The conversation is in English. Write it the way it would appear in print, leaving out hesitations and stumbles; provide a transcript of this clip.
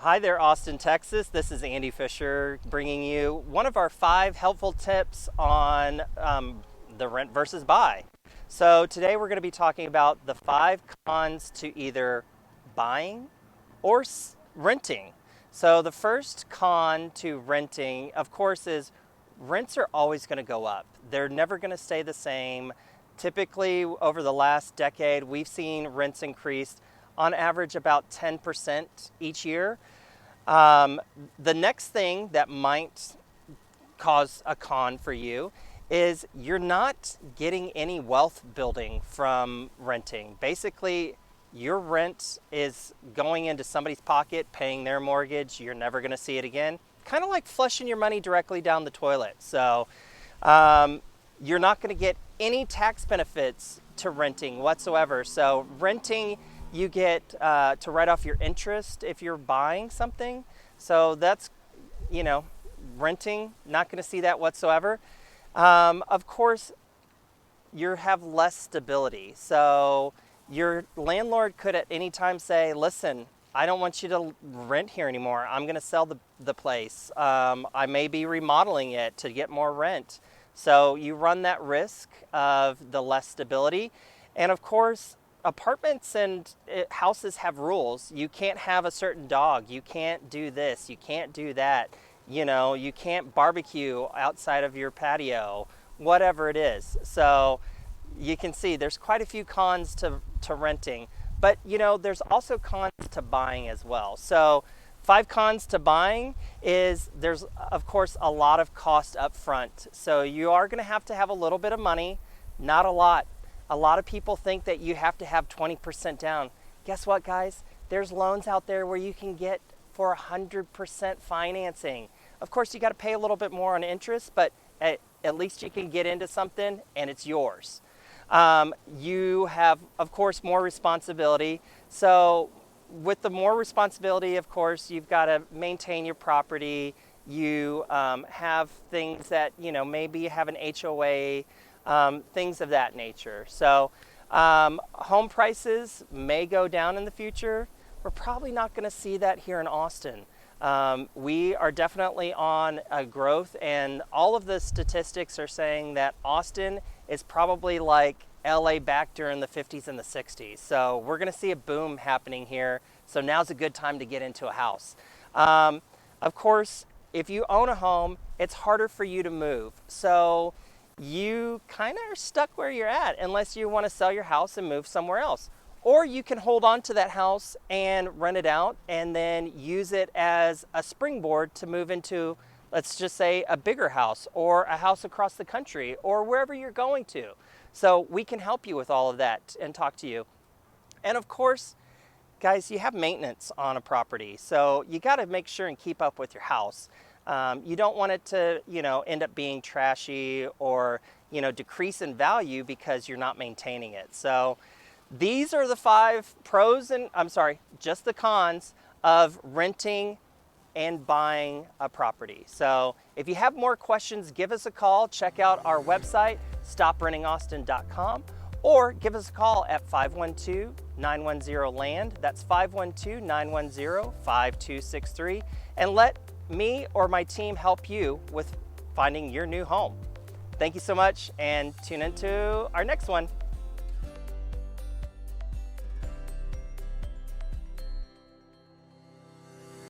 Hi there, Austin, Texas. This is Andy Fisher bringing you one of our 5 helpful tips on the rent versus buy. So today we're going to be talking about the 5 cons to either buying or renting. So the first con to renting, of course, is rents are always going to go up. They're never going to stay the same. Typically, over the last decade, we've seen rents increase on average about 10% each year. The next thing that might cause a con for you is you're not getting any wealth building from renting. Basically, your rent is going into somebody's pocket, paying their mortgage. You're never going to see it again. Kind of like flushing your money directly down the toilet. So you're not going to get any tax benefits to renting whatsoever. So renting, you get to write off your interest if you're buying something. So that's, renting, not going to see that whatsoever. Of course, you have less stability. So your landlord could at any time say, listen, I don't want you to rent here anymore. I'm going to sell the place. I may be remodeling it to get more rent. So you run that risk of the less stability. And of course, apartments and houses have rules. You can't have a certain dog. You can't do this. You can't do that. You can't barbecue outside of your patio, whatever it is. So you can see there's quite a few cons to renting, but there's also cons to buying as well. So 5 cons to buying is there's of course a lot of cost up front. So you are going to have a little bit of money, not a lot. A lot of people think that you have to have 20% down. Guess what, guys? There's loans out there where you can get for 100% financing. Of course, you got to pay a little bit more on interest, but at least you can get into something and it's yours. You have, of course, more responsibility. So with the more responsibility, of course, you've got to maintain your property. You have things that, maybe you have an HOA, things of that nature. So home prices may go down in the future. We're probably not going to see that here in Austin. We are definitely on a growth, and all of the statistics are saying that Austin is probably like LA back during the 50s and the 60s. So we're going to see a boom happening here. So now's a good time to get into a house. Of course, if you own a home, it's harder for you to move. So you kind of are stuck where you're at unless you want to sell your house and move somewhere else. Or you can hold on to that house and rent it out and then use it as a springboard to move into, let's just say, a bigger house or a house across the country or wherever you're going to. So we can help you with all of that and talk to you. And of course, guys, you have maintenance on a property. So you got to make sure and keep up with your house. You don't want it to, end up being trashy or, decrease in value because you're not maintaining it. So these are the 5 pros and, just the cons of renting and buying a property. So if you have more questions, give us a call. Check out our website, stoprentingaustin.com, or give us a call at 512-910-LAND. That's 512-910-5263. And let me or my team help you with finding your new home. Thank you so much, and tune into our next one.